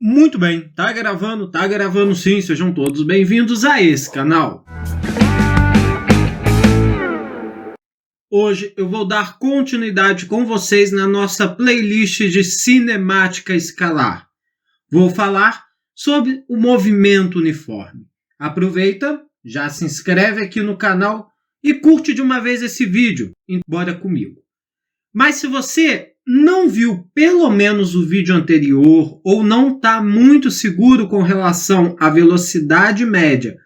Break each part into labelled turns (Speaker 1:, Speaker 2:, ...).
Speaker 1: Muito bem, tá gravando sim, sejam todos bem-vindos a esse canal. Hoje eu vou dar continuidade com vocês na nossa playlist de cinemática escalar. Vou falar sobre o movimento uniforme. Aproveita, já se inscreve aqui no canal e curte de uma vez esse vídeo, embora comigo. Mas se você não viu pelo menos o vídeo anterior ou não está muito seguro com relação à velocidade média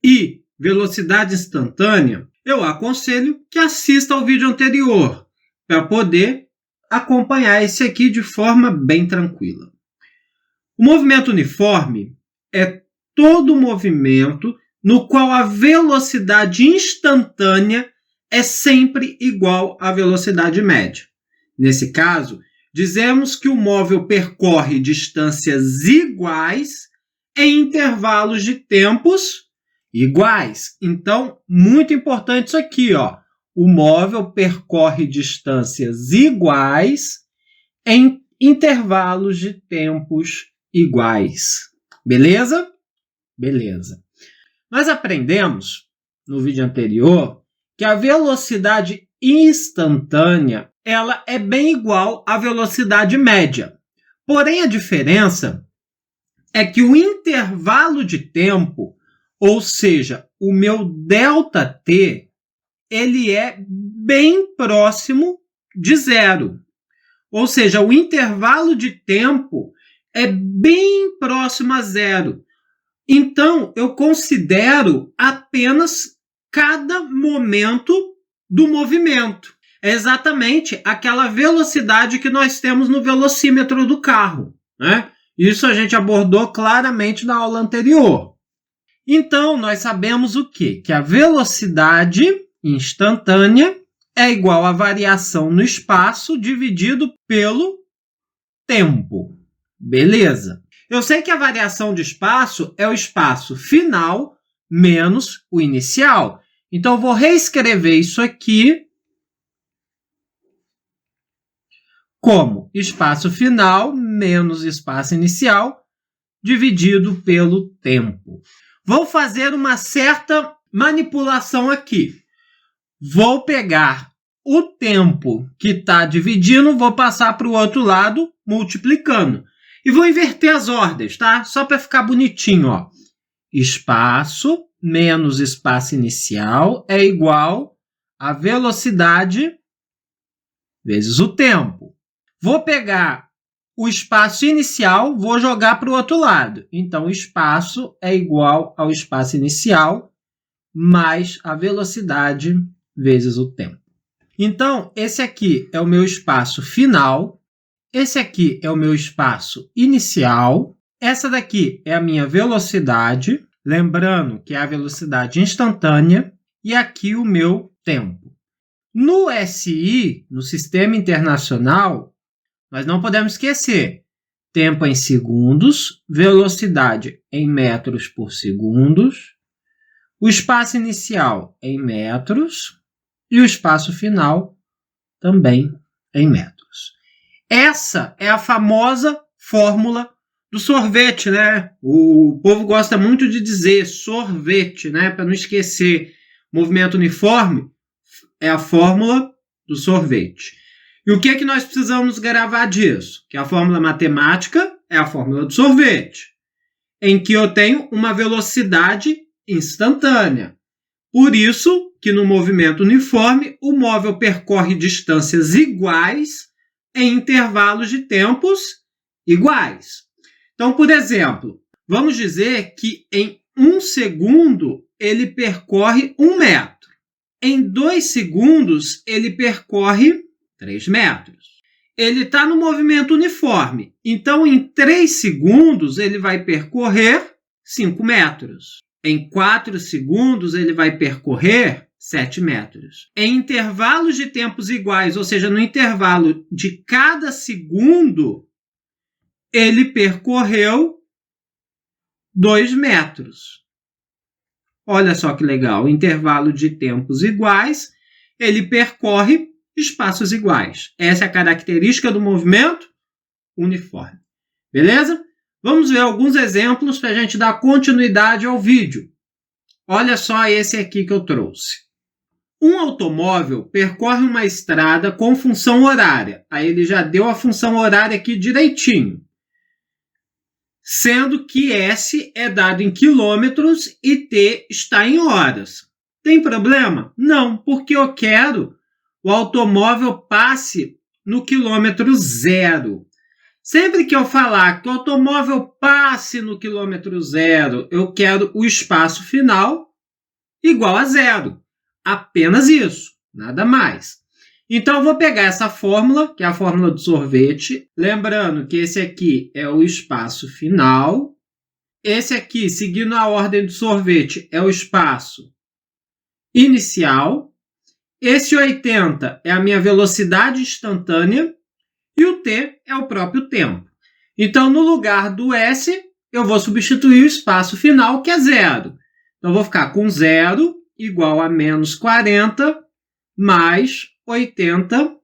Speaker 1: e velocidade instantânea, eu aconselho que assista ao vídeo anterior para poder acompanhar esse aqui de forma bem tranquila. O movimento uniforme é todo movimento no qual a velocidade instantânea é sempre igual à velocidade média. Nesse caso, dizemos que o móvel percorre distâncias iguais em intervalos de tempos iguais. Então, muito importante isso aqui, ó. O móvel percorre distâncias iguais em intervalos de tempos iguais. Beleza? Beleza. Nós aprendemos no vídeo anterior que a velocidade instantânea ela é bem igual à velocidade média. Porém, a diferença é que o intervalo de tempo, ou seja, o meu ΔT, ele é bem próximo de zero. Ou seja, o intervalo de tempo é bem próximo a zero. Então, eu considero apenas cada momento do movimento. É exatamente aquela velocidade que nós temos no velocímetro do carro, né? Isso a gente abordou claramente na aula anterior. Então, nós sabemos o quê? Que a velocidade instantânea é igual à variação no espaço dividido pelo tempo. Beleza? Eu sei que a variação de espaço é o espaço final menos o inicial. Então, eu vou reescrever isso aqui como espaço final menos espaço inicial dividido pelo tempo. Vou fazer uma certa manipulação aqui. Vou pegar o tempo que está dividindo, vou passar para o outro lado multiplicando. E vou inverter as ordens, tá? Só para ficar bonitinho, ó. Espaço menos espaço inicial é igual a velocidade vezes o tempo. Vou pegar o espaço inicial, vou jogar para o outro lado. Então, o espaço é igual ao espaço inicial mais a velocidade vezes o tempo. Então, esse aqui é o meu espaço final. Esse aqui é o meu espaço inicial. Essa daqui é a minha velocidade. Lembrando que é a velocidade instantânea. E aqui o meu tempo. No SI, no Sistema Internacional, nós não podemos esquecer. Tempo em segundos, velocidade em metros por segundos, o espaço inicial em metros e o espaço final também em metros. Essa é a famosa fórmula do sorvete, né? O povo gosta muito de dizer sorvete, né? Para não esquecer, movimento uniforme é a fórmula do sorvete. E o que é que nós precisamos gravar disso? Que a fórmula matemática é a fórmula do sorvete, em que eu tenho uma velocidade instantânea. Por isso que no movimento uniforme, o móvel percorre distâncias iguais em intervalos de tempos iguais. Então, por exemplo, vamos dizer que em 1 segundo ele percorre 1 metro. Em 2 segundos ele percorre 3 metros. Ele está no movimento uniforme. Então, em 3 segundos, ele vai percorrer 5 metros. Em 4 segundos, ele vai percorrer 7 metros. Em intervalos de tempos iguais, ou seja, no intervalo de cada segundo, ele percorreu 2 metros. Olha só que legal. Intervalo de tempos iguais, ele percorre espaços iguais. Essa é a característica do movimento uniforme. Beleza? Vamos ver alguns exemplos para a gente dar continuidade ao vídeo. Olha só esse aqui que eu trouxe. Um automóvel percorre uma estrada com função horária. Aí ele já deu a função horária aqui direitinho. Sendo que S é dado em quilômetros e T está em horas. Tem problema? Não, porque eu quero o automóvel passe no quilômetro zero. Sempre que eu falar que o automóvel passe no quilômetro zero, eu quero o espaço final igual a zero. Apenas isso, nada mais. Então, eu vou pegar essa fórmula, que é a fórmula do sorvete. Lembrando que esse aqui é o espaço final. Esse aqui, seguindo a ordem do sorvete, é o espaço inicial. Esse 80 é a minha velocidade instantânea. E o T é o próprio tempo. Então, no lugar do S, eu vou substituir o espaço final, que é zero. Então, eu vou ficar com zero igual a menos 40 mais 80t.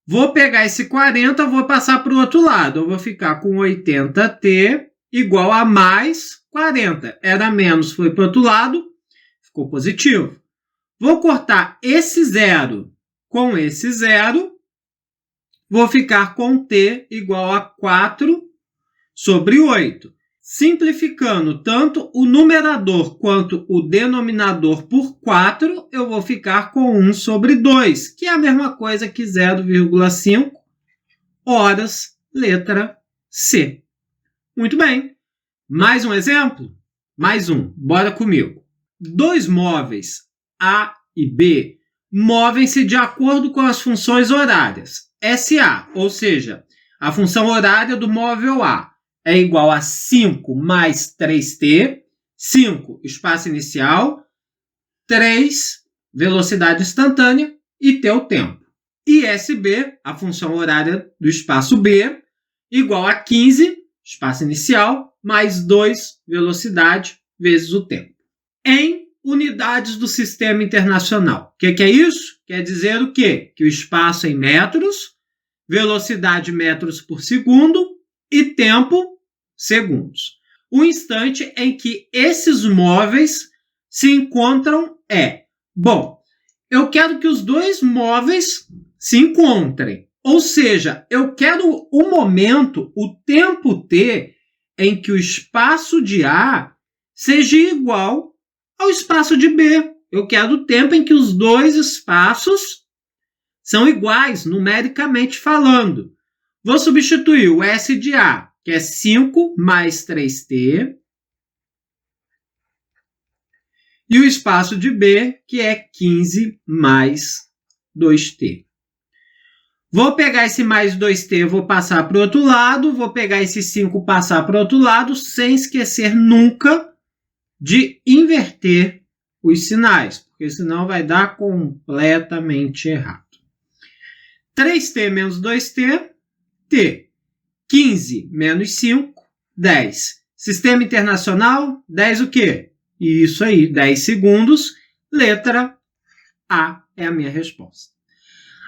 Speaker 1: Vou pegar esse 40, vou passar para o outro lado. Eu vou ficar com 80t igual a mais 40. Era menos, foi para o outro lado, ficou positivo. Vou cortar esse zero com esse zero. Vou ficar com t igual a 4 sobre 8. Simplificando tanto o numerador quanto o denominador por 4, eu vou ficar com 1 sobre 2, que é a mesma coisa que 0,5 horas, letra C. Muito bem. Mais um exemplo? Mais um. Bora comigo. Dois móveis, A e B, movem-se de acordo com as funções horárias. SA, ou seja, a função horária do móvel A é igual a 5 mais 3t, 5, espaço inicial, 3, velocidade instantânea e t, o tempo. E SB, a função horária do espaço B, igual a 15, espaço inicial, mais 2, velocidade, vezes o tempo. Em unidades do sistema internacional. O que é isso? Quer dizer o quê? Que o espaço é em metros, velocidade metros por segundo e tempo segundos. O instante em que esses móveis se encontram é... Bom, eu quero que os dois móveis se encontrem. Ou seja, eu quero o momento, o tempo t, em que o espaço de A seja igual ao espaço de B. Eu quero o tempo em que os dois espaços são iguais, numericamente falando. Vou substituir o S de A, que é 5 mais 3t, e o espaço de B, que é 15 mais 2t. Vou pegar esse mais 2t, vou passar para o outro lado, vou pegar esse 5, passar para o outro lado, sem esquecer nunca de inverter os sinais, porque senão vai dar completamente errado. 3t menos 2t, t. 15 menos 5, 10. Sistema internacional, 10 o quê? Isso aí, 10 segundos. Letra A é a minha resposta.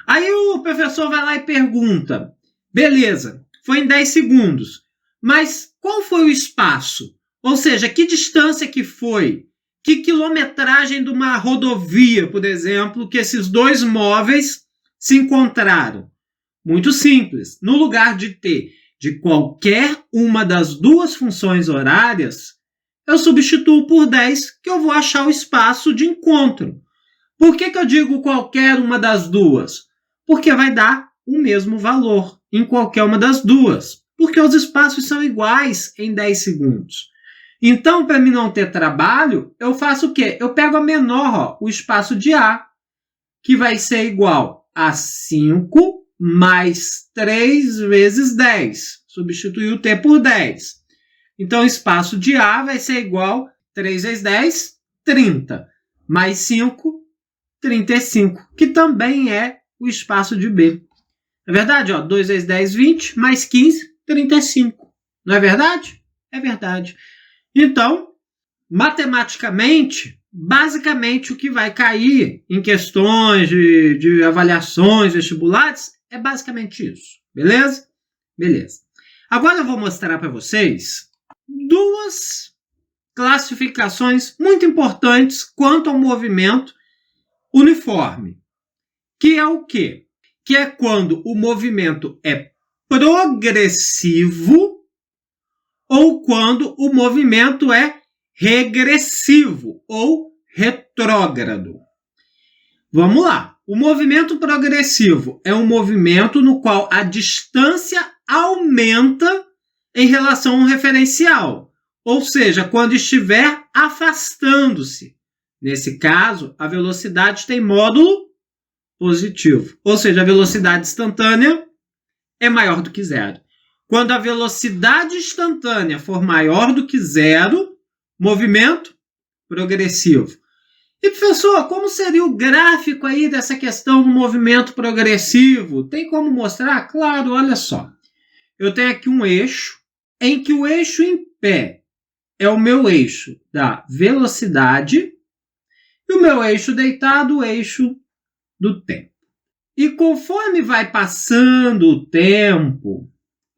Speaker 1: Aí o professor vai lá e pergunta, beleza, foi em 10 segundos, mas qual foi o espaço? Ou seja, que distância que foi? Que quilometragem de uma rodovia, por exemplo, que esses dois móveis se encontraram? Muito simples. No lugar de ter de qualquer uma das duas funções horárias, eu substituo por 10, que eu vou achar o espaço de encontro. Por que eu digo qualquer uma das duas? Porque vai dar o mesmo valor em qualquer uma das duas. Porque os espaços são iguais em 10 segundos. Então, para mim não ter trabalho, eu faço o quê? Eu pego a menor, o espaço de A, que vai ser igual a 5 mais 3 vezes 10. Substituir o t por 10. Então, o espaço de A vai ser igual a 3 vezes 10, 30. Mais 5, 35. Que também é o espaço de B. É verdade? 2 vezes 10, 20. Mais 15, 35. Não é verdade? É verdade. Então, matematicamente, basicamente o que vai cair em questões de avaliações vestibulares é basicamente isso. Beleza? Beleza. Agora eu vou mostrar para vocês duas classificações muito importantes quanto ao movimento uniforme. Que é o quê? Que é quando o movimento é progressivo ou quando o movimento é regressivo ou retrógrado. Vamos lá. O movimento progressivo é um movimento no qual a distância aumenta em relação a um referencial, ou seja, quando estiver afastando-se. Nesse caso, a velocidade tem módulo positivo, ou seja, a velocidade instantânea é maior do que zero. Quando a velocidade instantânea for maior do que zero, movimento progressivo. E, professor, como seria o gráfico aí dessa questão do movimento progressivo? Tem como mostrar? Claro, olha só. Eu tenho aqui um eixo, em que o eixo em pé é o meu eixo da velocidade e o meu eixo deitado, o eixo do tempo. E conforme vai passando o tempo,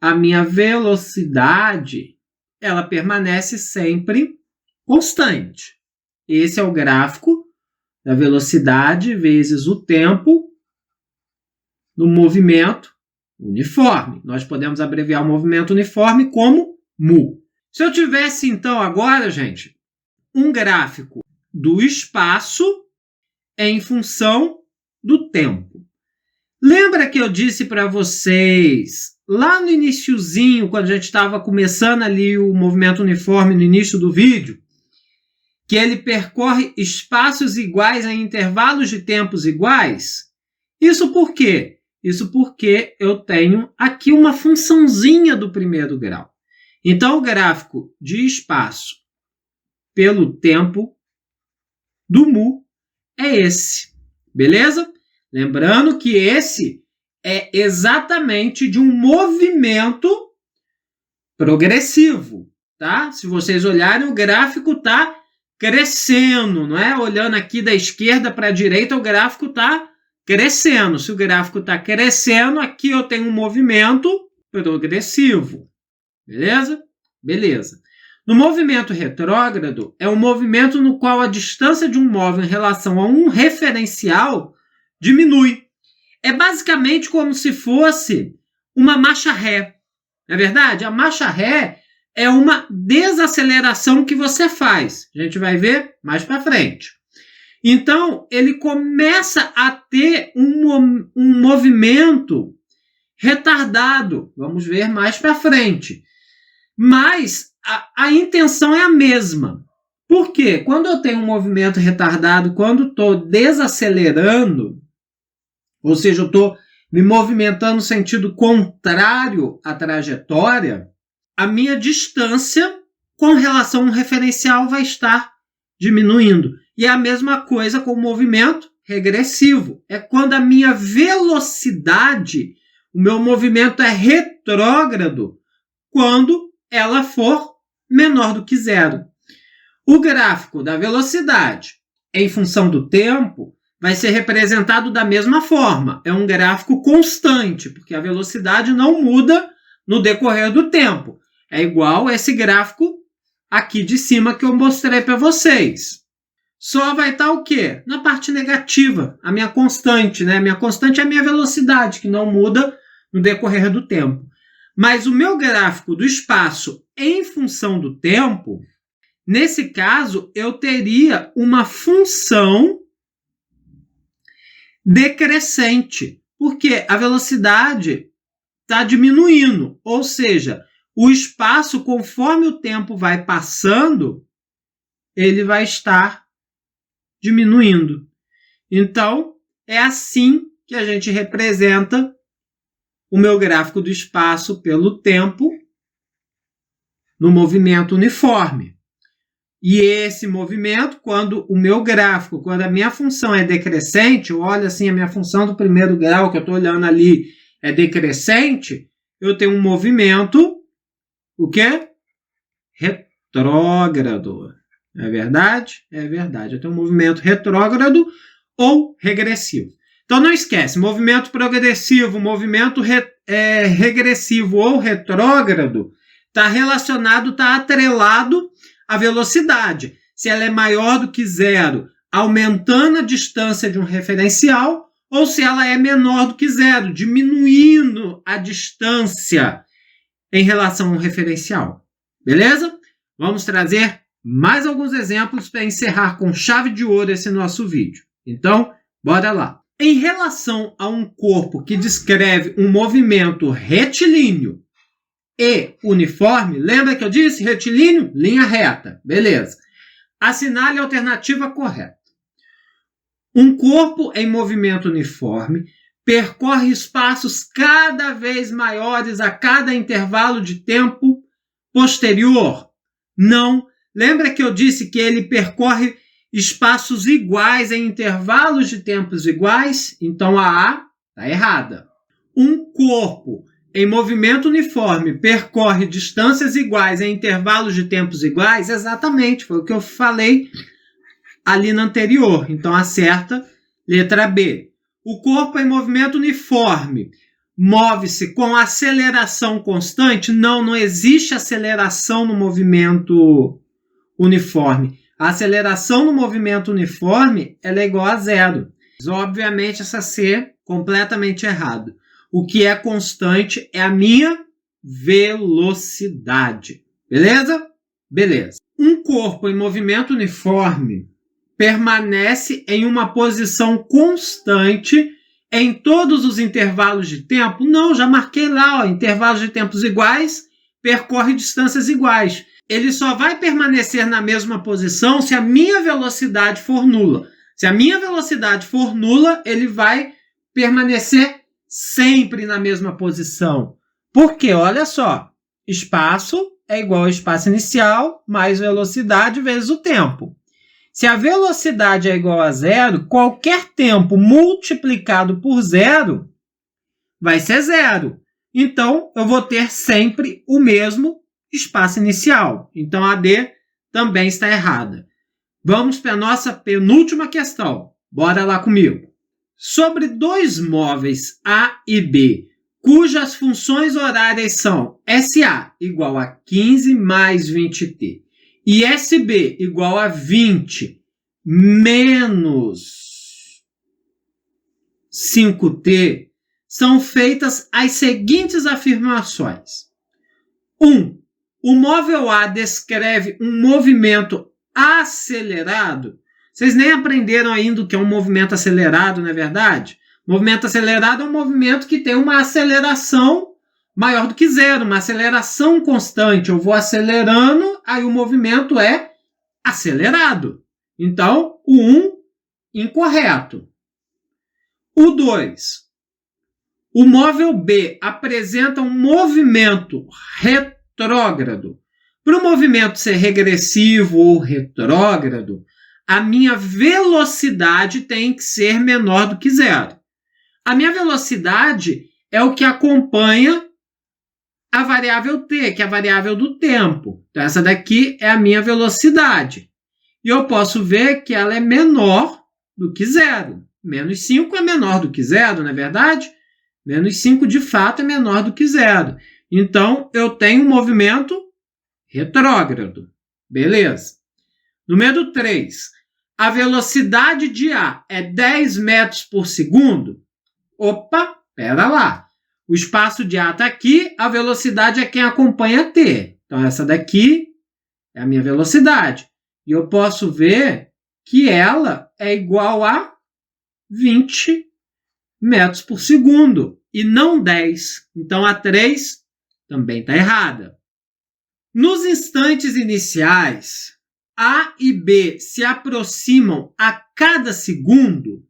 Speaker 1: a minha velocidade, ela permanece sempre constante. Esse é o gráfico da velocidade vezes o tempo no movimento uniforme. Nós podemos abreviar o movimento uniforme como mu. Se eu tivesse, então, agora, gente, um gráfico do espaço em função do tempo. Lembra que eu disse para vocês, lá no iniciozinho, quando a gente estava começando ali o movimento uniforme no início do vídeo, que ele percorre espaços iguais em intervalos de tempos iguais? Isso por quê? Isso porque eu tenho aqui uma funçãozinha do primeiro grau. Então, o gráfico de espaço pelo tempo do mu é esse, beleza? Lembrando que esse é exatamente de um movimento progressivo, tá? Se vocês olharem, o gráfico está crescendo, não é? Olhando aqui da esquerda para a direita, o gráfico está crescendo. Se o gráfico está crescendo, aqui eu tenho um movimento progressivo. Beleza? Beleza. No movimento retrógrado, é um movimento no qual a distância de um móvel em relação a um referencial diminui. É basicamente como se fosse uma marcha ré. Não é verdade? A marcha ré é uma desaceleração que você faz. A gente vai ver mais para frente. Então, ele começa a ter um movimento retardado. Vamos ver mais para frente. Mas a intenção é a mesma. Por quê? Quando eu tenho um movimento retardado, quando estou desacelerando, ou seja, eu estou me movimentando no sentido contrário à trajetória, a minha distância com relação ao referencial vai estar diminuindo. E é a mesma coisa com o movimento regressivo. É quando a minha velocidade, o meu movimento é retrógrado, quando ela for menor do que zero. O gráfico da velocidade em função do tempo vai ser representado da mesma forma. É um gráfico constante, porque a velocidade não muda no decorrer do tempo. É igual esse gráfico aqui de cima que eu mostrei para vocês. Só vai estar o quê? Na parte negativa, a minha constante, né? A minha constante é a minha velocidade, que não muda no decorrer do tempo. Mas o meu gráfico do espaço em função do tempo, nesse caso, eu teria uma função decrescente, porque a velocidade está diminuindo, ou seja, o espaço, conforme o tempo vai passando, ele vai estar diminuindo. Então, é assim que a gente representa o meu gráfico do espaço pelo tempo no movimento uniforme. E esse movimento, quando o meu gráfico, quando a minha função é decrescente, olha assim, a minha função do primeiro grau que eu estou olhando ali é decrescente, eu tenho um movimento, o quê? Retrógrado. É verdade? É verdade. Eu tenho um movimento retrógrado ou regressivo. Então não esquece, movimento progressivo, movimento regressivo ou retrógrado está relacionado, está atrelado à velocidade. Se ela é maior do que zero, aumentando a distância de um referencial, ou se ela é menor do que zero, diminuindo a distância em relação ao referencial. Beleza? Vamos trazer mais alguns exemplos para encerrar com chave de ouro esse nosso vídeo. Então, bora lá. Em relação a um corpo que descreve um movimento retilíneo e uniforme, lembra que eu disse retilíneo? Linha reta. Beleza. Assinale a alternativa correta. Um corpo em movimento uniforme percorre espaços cada vez maiores a cada intervalo de tempo posterior. Não. Lembra que eu disse que ele percorre espaços iguais em intervalos de tempos iguais? Então a A está errada. Um corpo em movimento uniforme percorre distâncias iguais em intervalos de tempos iguais? Exatamente, foi o que eu falei ali na anterior. Então acerta, letra B. O corpo em movimento uniforme move-se com aceleração constante? Não, não existe aceleração no movimento uniforme. A aceleração no movimento uniforme ela é igual a zero. Obviamente, essa C completamente errado. O que é constante é a minha velocidade. Beleza? Beleza. Um corpo em movimento uniforme permanece em uma posição constante em todos os intervalos de tempo? Não, já marquei lá, ó, intervalos de tempos iguais, percorre distâncias iguais. Ele só vai permanecer na mesma posição se a minha velocidade for nula. Se a minha velocidade for nula, ele vai permanecer sempre na mesma posição. Porque, olha só, espaço é igual ao espaço inicial mais velocidade vezes o tempo. Se a velocidade é igual a zero, qualquer tempo multiplicado por zero vai ser zero. Então, eu vou ter sempre o mesmo espaço inicial. Então, a D também está errada. Vamos para a nossa penúltima questão. Bora lá comigo. Sobre dois móveis A e B, cujas funções horárias são SA igual a 15 mais 20t e SB igual a 20 menos 5t, são feitas as seguintes afirmações. 1. O móvel A descreve um movimento acelerado. Vocês nem aprenderam ainda o que é um movimento acelerado, não é verdade? Movimento acelerado é um movimento que tem uma aceleração maior do que zero, uma aceleração constante. Eu vou acelerando, aí o movimento é acelerado. Então, o 1, incorreto. O 2. O móvel B apresenta um movimento retrógrado. Para o movimento ser regressivo ou retrógrado, a minha velocidade tem que ser menor do que zero. A minha velocidade é o que acompanha a variável t, que é a variável do tempo. Então, essa daqui é a minha velocidade. E eu posso ver que ela é menor do que zero. Menos 5 é menor do que zero, não é verdade? Menos 5, de fato, é menor do que zero. Então, eu tenho um movimento retrógrado. Beleza. Número 3. A velocidade de A é 10 metros por segundo? Opa, pera lá. O espaço de A está aqui, a velocidade é quem acompanha T. Então, essa daqui é a minha velocidade. E eu posso ver que ela é igual a 20 metros por segundo e não 10. Então, a 3 também está errada. Nos instantes iniciais, A e B se aproximam a cada segundo?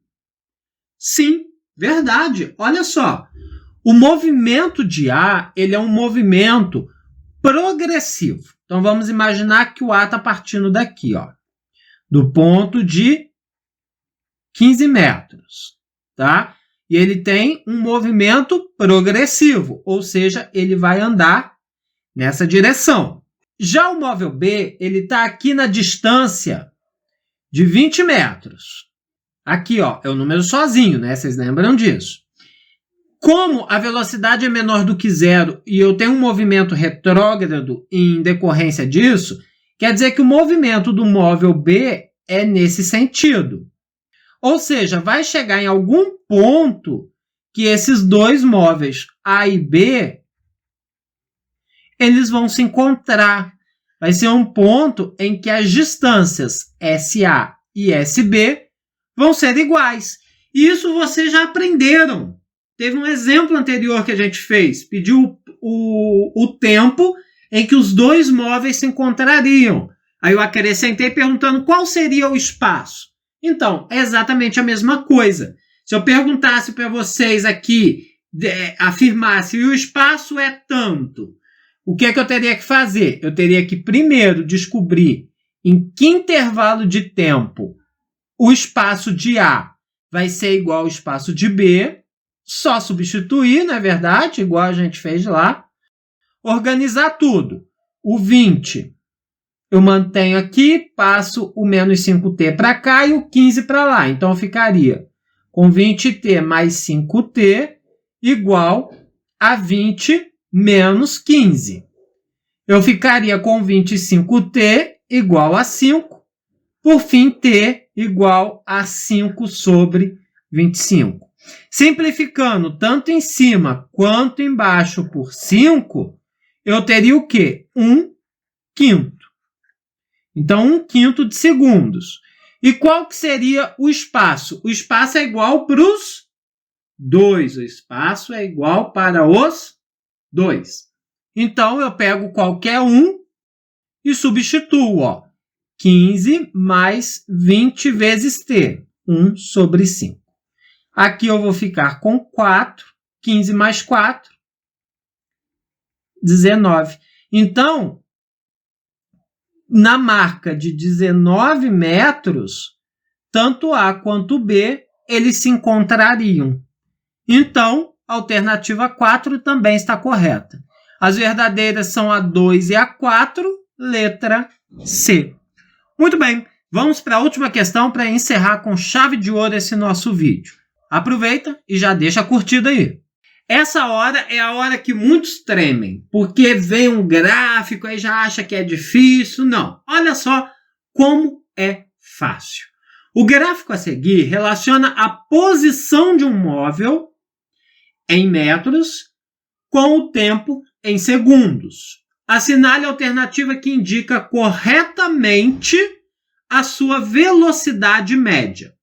Speaker 1: Sim, verdade. Olha só. O movimento de A ele é um movimento progressivo. Então, vamos imaginar que o A está partindo daqui, ó, do ponto de 15 metros. Tá? E ele tem um movimento progressivo, ou seja, ele vai andar nessa direção. Já o móvel B, ele está aqui na distância de 20 metros. Aqui, ó, é o número sozinho, né? Vocês lembram disso? Como a velocidade é menor do que zero e eu tenho um movimento retrógrado em decorrência disso, quer dizer que o movimento do móvel B é nesse sentido. Ou seja, vai chegar em algum ponto que esses dois móveis A e B, eles vão se encontrar. Vai ser um ponto em que as distâncias SA e SB vão ser iguais. E isso vocês já aprenderam. Teve um exemplo anterior que a gente fez. Pediu o tempo em que os dois móveis se encontrariam. Aí eu acrescentei perguntando qual seria o espaço. Então, é exatamente a mesma coisa. Se eu perguntasse para vocês aqui, afirmasse que o espaço é tanto, o que é que eu teria que fazer? Eu teria que primeiro descobrir em que intervalo de tempo o espaço de A vai ser igual ao espaço de B, só substituir, não é verdade? Igual a gente fez lá. Organizar tudo. O 20 eu mantenho aqui, passo o menos 5t para cá e o 15 para lá. Então, eu ficaria com 20t mais 5t igual a 20 menos 15. Eu ficaria com 25t igual a 5. Por fim, t igual a 5 sobre 25. Simplificando tanto em cima quanto embaixo por 5, eu teria o quê? 1/5. Então, 1/5 de segundos. E qual que seria o espaço? O espaço é igual para os 2. O espaço é igual para os 2. Então, eu pego qualquer um e substituo. Ó, 15 mais 20 vezes t. 1 sobre 5. Aqui eu vou ficar com 4. 15 mais 4. 19. Então, na marca de 19 metros, tanto A quanto B, eles se encontrariam. Então, a alternativa 4 também está correta. As verdadeiras são a 2 e a 4, letra C. Muito bem, vamos para a última questão para encerrar com chave de ouro esse nosso vídeo. Aproveita e já deixa a curtida aí. Essa hora é a hora que muitos tremem, porque vem um gráfico e já acha que é difícil. Não, olha só como é fácil. O gráfico a seguir relaciona a posição de um móvel em metros com o tempo em segundos. Assinale a alternativa que indica corretamente a sua velocidade média.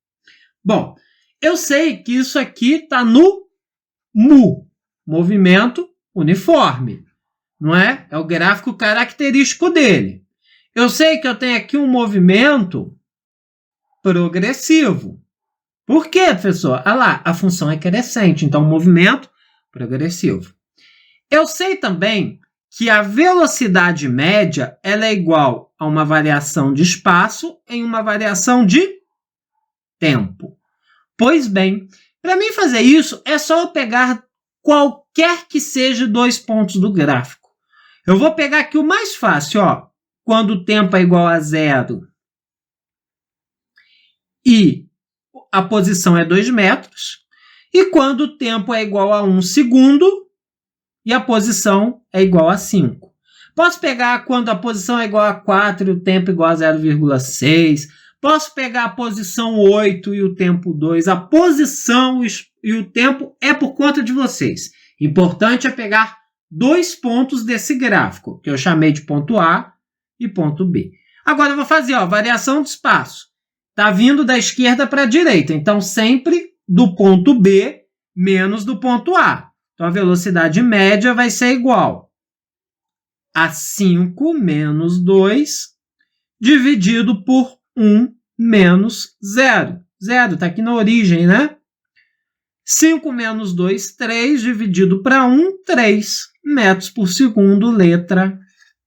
Speaker 1: Bom, eu sei que isso aqui está no MU, movimento uniforme, não é? É o gráfico característico dele. Eu sei que eu tenho aqui um movimento progressivo. Por quê, professor? Ah lá, a função é crescente, então movimento progressivo. Eu sei também que a velocidade média ela é igual a uma variação de espaço em uma variação de tempo. Pois bem, para mim fazer isso, é só eu pegar qualquer que seja 2 pontos do gráfico. Eu vou pegar aqui o mais fácil, ó, quando o tempo é igual a 0 e a posição é 2 metros, e quando o tempo é igual a 1 segundo e a posição é igual a 5. Posso pegar quando a posição é igual a 4 e o tempo é igual a 0,6. Posso pegar a posição 8 e o tempo 2. A posição e o tempo é por conta de vocês. Importante é pegar 2 pontos desse gráfico, que eu chamei de ponto A e ponto B. Agora eu vou fazer, ó, variação de espaço. Está vindo da esquerda para a direita, então sempre do ponto B menos do ponto A. Então a velocidade média vai ser igual a 5 menos 2 dividido por 1 menos 0. 0 está aqui na origem, né? 5 menos 2, 3, dividido para 1, 3 metros por segundo, letra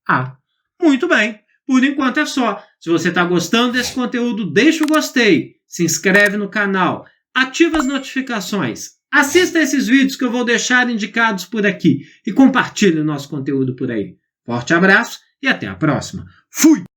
Speaker 1: A. Muito bem, por enquanto é só. Se você está gostando desse conteúdo, deixa o gostei, se inscreve no canal, ativa as notificações, assista esses vídeos que eu vou deixar indicados por aqui e compartilhe o nosso conteúdo por aí. Forte abraço e até a próxima. Fui!